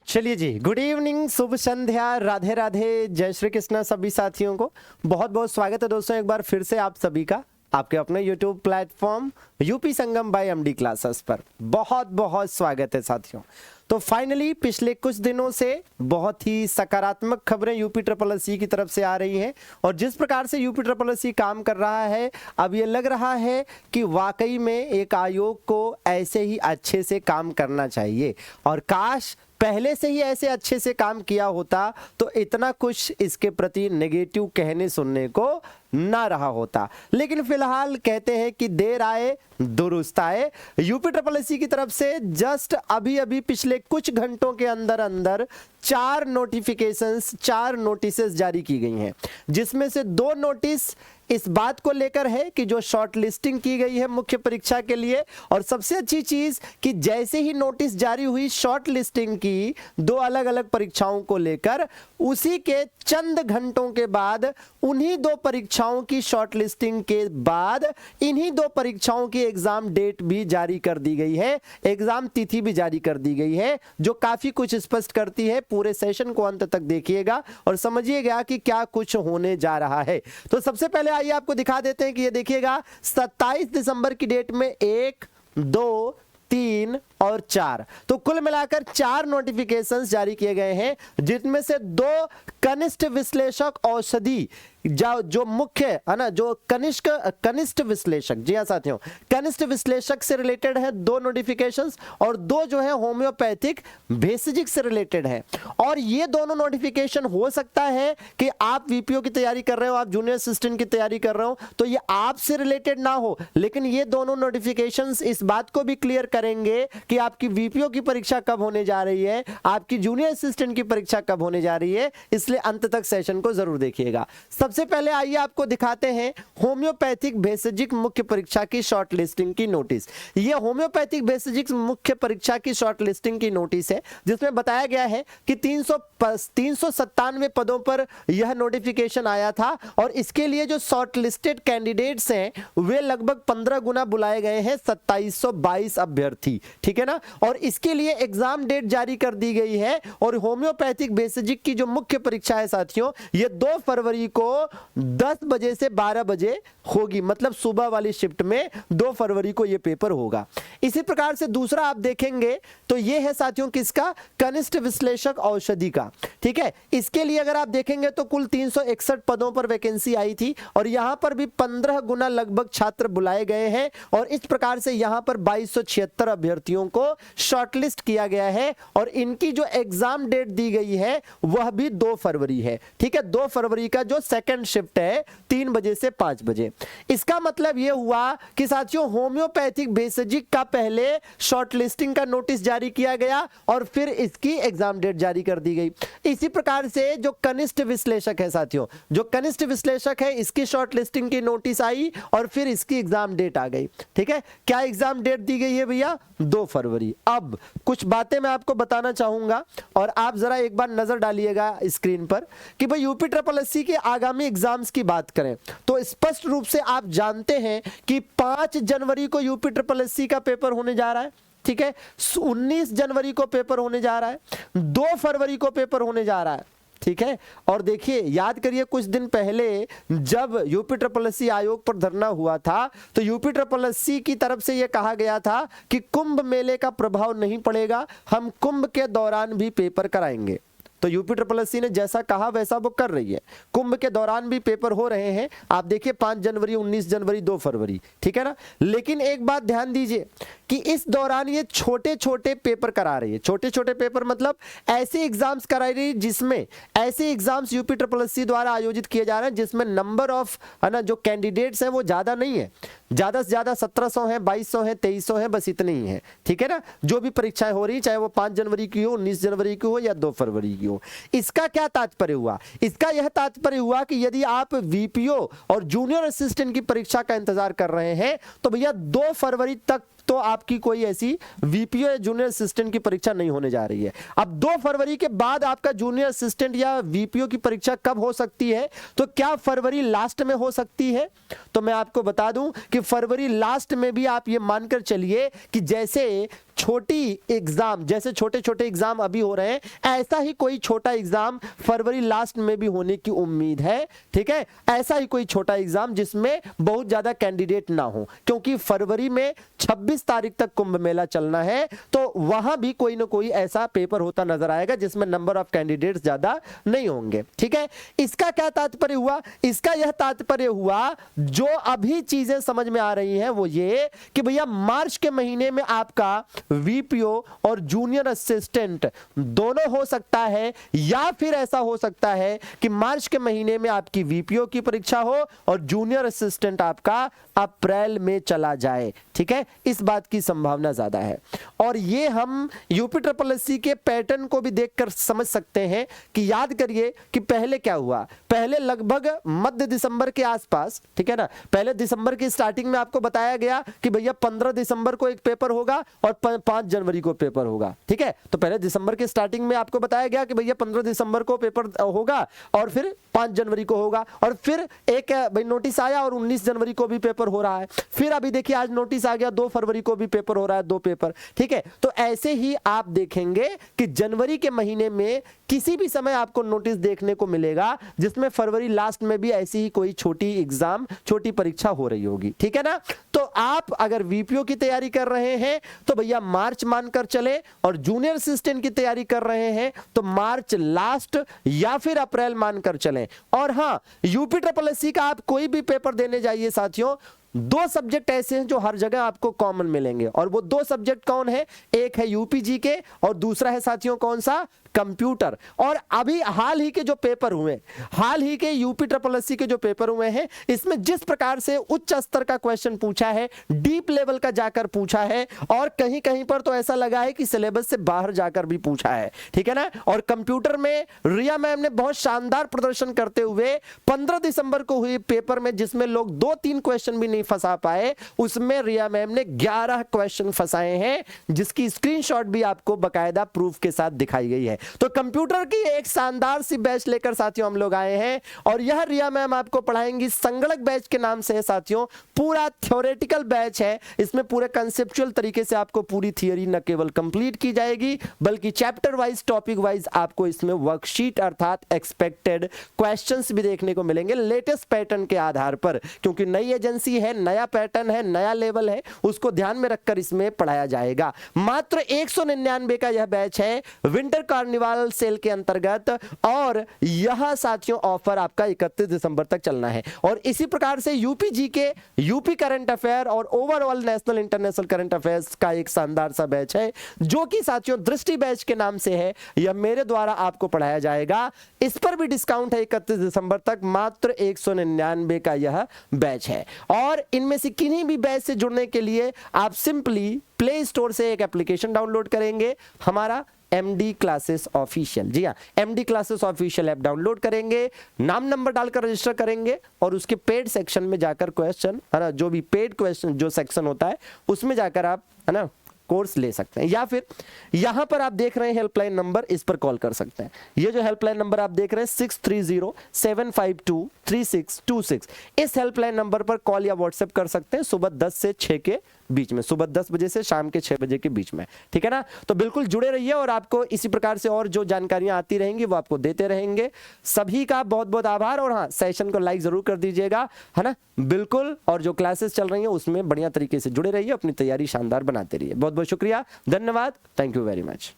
चलिए जी, good evening, शुभ संध्या, राधे राधे, जय श्री कृष्ण सभी साथियों को बहुत बहुत स्वागत है दोस्तों एक बार फिर से आप सभी का आपके अपने YouTube प्लेटफॉर्म यूपी संगम बाय एमडी क्लासेस पर बहुत बहुत स्वागत है साथियों। तो फाइनली पिछले कुछ दिनों से बहुत ही सकारात्मक खबरें यूपी ट्रिपल एस सी की तरफ से आ रही हैं और जिस प्रकार से यूपी ट्रिपल एस सी काम कर रहा है अब ये लग रहा है कि वाकई में एक आयोग को ऐसे ही अच्छे से काम करना चाहिए और काश पहले से ही ऐसे अच्छे से काम किया होता तो इतना कुछ इसके प्रति नेगेटिव कहने सुनने को ना रहा होता। लेकिन फिलहाल कहते हैं कि देर आए दुरुस्त आए। यूपी ट्रिपल एस सी की तरफ से जस्ट अभी अभी पिछले कुछ घंटों के अंदर अंदर 4 नोटिफिकेशंस 4 नोटिसेस जारी की गई हैं, जिसमें से 2 नोटिस इस बात को लेकर है कि जो शॉर्ट लिस्टिंग की गई है मुख्य परीक्षा के लिए, और सबसे अच्छी चीज कि जैसे ही नोटिस जारी हुई शॉर्ट लिस्टिंग की 2 अलग अलग परीक्षाओं को लेकर, उसी के चंद घंटों के बाद उन्हीं 2 परीक्षाओं की शॉर्ट लिस्टिंग के बाद इन्हीं 2 परीक्षाओं की एग्जाम डेट भी जारी कर दी गई है, एग्जाम तिथि भी जारी कर दी गई है, जो काफी कुछ स्पष्ट करती है। पूरे सेशन को अंत तक देखिएगा और समझिएगा कि क्या कुछ होने जा रहा है। तो सबसे पहले आइए आपको दिखा देते हैं कि ये देखिएगा 27 दिसंबर की डेट में 1, 2, 3 और 4, तो कुल मिलाकर 4 नोटिफिकेशंस जारी किए गए हैं, जिनमें से 2 कनिष्ठ विश्लेषक औषधि जो मुख्य है ना, जो कनिष्ठ विश्लेषक, जी हाँ साथियों, कनिष्ठ विश्लेषक से रिलेटेड है 2 नोटिफिकेशंस और 2 जो है होम्योपैथिक भेषजिक से रिलेटेड है। और ये दोनों नोटिफिकेशन हो सकता है कि आप वीपीओ की तैयारी कर रहे हो, आप जूनियर असिस्टेंट की तैयारी कर रहे हो, तो ये आपसे रिलेटेड ना हो, लेकिन ये दोनों नोटिफिकेशंस इस बात को भी क्लियर करेंगे कि आपकी वीपीओ की परीक्षा कब होने जा रही है, आपकी जूनियर असिस्टेंट की परीक्षा कब होने जा रही है, इसलिए अंत तक सेशन को जरूर देखिएगा। सबसे पहले आइए आपको दिखाते हैं होम्योपैथिक भेषजिक मुख्य परीक्षा की शॉर्ट लिस्टिंग की नोटिस। ये होम्योपैथिक भेषजिक मुख्य परीक्षा की शॉर्ट लिस्टिंग की नोटिस है, जिसमें बताया गया है कि 397 पदों पर यह नोटिफिकेशन आया था और इसके लिए जो शॉर्ट लिस्टेड कैंडिडेट्स हैं वे लगभग 15 गुना बुलाए गए हैं, 2722 अभ्यर्थी, ठीक है ना। और इसके लिए एग्जाम डेट जारी कर दी गई है और होम्योपैथिक भेषजिक की जो मुख्य परीक्षा है साथियों, ये 2 फरवरी को 10 बजे से 12 बजे होगी, मतलब सुबह वाली शिफ्ट में 2 फरवरी को यह पेपर होगा। इसी प्रकार से दूसरा आप देखेंगे तो यह है साथियों किसका, कनिष्ठ विश्लेषक औषधि का, ठीक है। इसके लिए अगर आप देखेंगे तो कुल 361 पदों पर वैकेंसी आई थी और यहां पर भी 15 गुना लगभग छात्र बुलाए गए हैं और इस प्रकार से यहां पर 2276 अभ्यर्थियों को शॉर्टलिस्ट किया गया है और इनकी जो एग्जाम डेट दी गई है वह भी 2 फरवरी है, ठीक है। 2 फरवरी का जो सेकंड शिफ्ट है 3 बजे से 5 बजे। इसका मतलब यह हुआ कि साथियों होम्योपैथिक भेषजिक का पहले शॉर्टलिस्टिंग का नोटिस जारी किया गया और फिर इसकी एग्जाम डेट जारी कर दी गई। इसी प्रकार से जो कनिष्ठ विश्लेषक है साथियों, जो कनिष्ठ विश्लेषक है इसकी शॉर्टलिस्टिंग की नोटिस आई और फिर इसकी एग्जाम डेट आ गई, ठीक है। क्या एग्जाम डेट दी गई है भैया, 2 फरवरी। अब कुछ बातें मैं आपको बताना चाहूंगा और आप जरा एक बार नजर डालिएगा स्क्रीन पर कि भाई यूपी ट्रिपल एस सी के आगामी एग्जाम्स की बात करें तो स्पष्ट रूप से आप जानते हैं कि 5 जनवरी को यूपी ट्रिपल एस सी का पेपर होने जा रहा है, ठीक है। 19 जनवरी को पेपर होने जा रहा है, 2 फरवरी को पेपर होने जा रहा है, ठीक है। और देखिए याद करिए कुछ दिन पहले जब यूपी ट्रिपल एस सी आयोग पर धरना हुआ था तो यूपी ट्रिपल एस सी की तरफ से यह कहा गया था कि कुंभ मेले का प्रभाव नहीं पड़ेगा, हम कुंभ के दौरान भी पेपर कराएंगे। तो यूपी ट्रिपल एस सी ने जैसा कहा वैसा वो कर रही है, कुंभ के दौरान भी पेपर हो रहे हैं। आप देखिए 5 जनवरी, 19 जनवरी, 2 फरवरी, ठीक है ना। लेकिन एक बात ध्यान दीजिए कि इस दौरान ये छोटे छोटे पेपर करा रही है, छोटे छोटे पेपर मतलब ऐसे एग्जाम्स करा रही है जिसमें ऐसे exams UP triple S C द्वारा आयोजित किए जा रहे हैं जिसमें नंबर ऑफ है ना जो कैंडिडेट्स हैं वो ज्यादा नहीं है, ज्यादा से ज्यादा 1700 है, 2200 है, 2300 है, बस इतने ही है, ठीक है ना। जो भी परीक्षाएं हो रही चाहे वो 5 जनवरी की हो, 19 जनवरी की हो या 2 फरवरी की हो। इसका क्या तात्पर्य हुआ, इसका यह तात्पर्य हुआ कि यदि आप वीपीओ और जूनियर असिस्टेंट की परीक्षा का इंतजार कर रहे हैं तो भैया 2 फरवरी तक तो आपकी कोई ऐसी वीपीओ या जूनियर असिस्टेंट की परीक्षा नहीं होने जा रही है। अब 2 फरवरी के बाद आपका जूनियर असिस्टेंट या वीपीओ की परीक्षा कब हो सकती है, तो क्या फरवरी लास्ट में हो सकती है? तो मैं आपको बता दूं कि फरवरी लास्ट में भी आप ये मानकर चलिए कि जैसे छोटी एग्जाम, जैसे छोटे छोटे एग्जाम अभी हो रहे हैं, ऐसा ही कोई छोटा एग्जाम फरवरी लास्ट में भी होने की उम्मीद है। ठीक है, ऐसा ही कोई छोटा एग्जाम जिसमें बहुत ज्यादा कैंडिडेट ना हो, क्योंकि फरवरी में 26 तारीख तक कुंभ मेला चलना है, तो वहां भी कोई ना कोई ऐसा पेपर होता नजर आएगा जिसमें नंबर ऑफ कैंडिडेट्स ज्यादा नहीं होंगे। ठीक है, इसका क्या तात्पर्य हुआ? इसका यह तात्पर्य हुआ, जो अभी चीजें समझ में आ रही हैं वो ये कि भैया मार्च के महीने में आपका वीपीओ और जूनियर असिस्टेंट दोनों हो सकता है, या फिर ऐसा हो सकता है कि मार्च के महीने में आपकी वीपीओ की परीक्षा हो और जूनियर असिस्टेंट आपका अप्रैल में चला जाए। ठीक है, इस बात की संभावना ज्यादा है। और ये हम यूपी ट्रिपल एससी के पैटर्न को भी देखकर समझ सकते हैं कि याद करिए कि पहले क्या हुआ। पहले लगभग मध्य दिसंबर के आसपास, ठीक है ना, पहले दिसंबर की स्टार्टिंग में आपको बताया गया कि भैया 15 दिसंबर को एक पेपर होगा और 5 जनवरी को पेपर होगा। ठीक है, तो पहले दिसंबर के स्टार्टिंग में आपको बताया गया कि भैया 15 दिसंबर को पेपर होगा और फिर 5 जनवरी को होगा, और फिर एक भाई नोटिस आया और 19 जनवरी को भी पेपर हो रहा है। फिर अभी देखिए आज नोटिस आ गया 2 फरवरी को भी पेपर हो रहा है, 2 पेपर। ठीक है, तो ऐसे ही आप देखेंगे कि जनवरी के महीने में किसी भी समय आपको नोटिस देखने को मिलेगा जिसमें फरवरी लास्ट में भी ऐसी ही कोई छोटी एग्जाम, छोटी परीक्षा हो रही होगी। ठीक है ना, तो आप अगर वीपीओ की तैयारी कर रहे हैं तो भैया मार्च मानकर चले, और जूनियर असिस्टेंट की तैयारी कर रहे हैं तो मार्च लास्ट या फिर अप्रैल मानकर चलें। और हां, यूपी ट्रिपल एससी का आप कोई भी पेपर देने जाइए साथियों, 2 सब्जेक्ट ऐसे हैं जो हर जगह आपको कॉमन मिलेंगे, और वो 2 सब्जेक्ट कौन है? एक है यूपीजी के और दूसरा है साथियों कौन सा? कंप्यूटर। और अभी हाल ही के जो पेपर हुए, हाल ही के यूपी ट्रिपल एससी के जो पेपर हुए हैं, इसमें जिस प्रकार से उच्च स्तर का क्वेश्चन पूछा है, डीप लेवल का जाकर पूछा है, और कहीं कहीं पर तो ऐसा लगा है कि सिलेबस से बाहर जाकर भी पूछा है। ठीक है ना, और कंप्यूटर में रिया मैम ने बहुत शानदार प्रदर्शन करते हुए 15 दिसंबर को हुई पेपर में, जिसमें लोग 2-3 क्वेश्चन भी नहीं फंसा पाए, उसमें रिया मैम ने 11 क्वेश्चन फंसाए हैं, जिसकी स्क्रीनशॉट भी आपको बकायदा प्रूफ के साथ दिखाई गई है। तो कंप्यूटर की एक शानदार सी बैच लेकर साथियों हम लोग आए हैं, और यह रिया मैम आपको पढ़ाएंगी संगणक बैच के नाम से है साथियों। पूरा थ्योरेटिकल बैच है, इसमें पूरे कंसेप्चुअल तरीके से आपको पूरी थियरी न केवल कंप्लीट की जाएगी बल्कि चैप्टर वाइज, टॉपिक वाइज आपको इसमें वर्कशीट अर्थात एक्सपेक्टेड क्वेश्चंस भी देखने को मिलेंगे लेटेस्ट पैटर्न के आधार पर, क्योंकि नई एजेंसी है, नया पैटर्न है, नया लेवल है, उसको ध्यान में रखकर इसमें पढ़ाया जाएगा। मात्र 199 का यह बैच है विंटर कार्निवाल सेल के अंतर्गत, और यह साथियों ऑफर आपका 31 दिसंबर तक चलना है। और इसी प्रकार से UP GK, UP current affair और overall national international current affairs का एक शानदार सा बैच है, जो कि साथियों दृष्टि बैच के नाम से है। यह मेरे द्वारा आपको पढ़ाया जाएगा, इस पर भी डिस्काउंट है 31 दिसंबर तक, मात्र 199 का यह बैच है। और इनमें से किन्हीं भी बैच से जुड़ने के लिए आप सिंपली प्ले स्टोर से एक एप्लीकेशन डाउनलोड करेंगे, हमारा MD क्लासेस ऑफिशियल, जी हाँ, MD classes official app download करेंगे, नाम नंबर डालकर रजिस्टर करेंगे, और उसके पेड सेक्शन में जाकर क्वेश्चन, है ना, जो भी पेड क्वेश्चन जो सेक्शन होता है उसमें जाकर आप, है ना, कोर्स ले सकते हैं। या फिर यहां पर आप देख रहे हैं हेल्पलाइन नंबर, इस पर कॉल कर सकते हैं। ये जो हेल्पलाइन नंबर आप देख रहे हैं 6307523626, इस हेल्पलाइन नंबर पर कॉल या व्हाट्सएप कर सकते हैं सुबह 10 से 6 के बीच में, सुबह 10 बजे से शाम के 6 बजे के बीच में। ठीक है ना, तो बिल्कुल जुड़े रहिए, और आपको इसी प्रकार से और जो जानकारियां आती रहेंगी वो आपको देते रहेंगे। सभी का बहुत बहुत आभार, और हाँ, सेशन को लाइक जरूर कर दीजिएगा, है ना, बिल्कुल। और जो क्लासेस चल रही हैं उसमें बढ़िया तरीके से जुड़े रहिए, अपनी तैयारी शानदार बनाते रहिए। बहुत बहुत शुक्रिया, धन्यवाद, थैंक यू वेरी मच।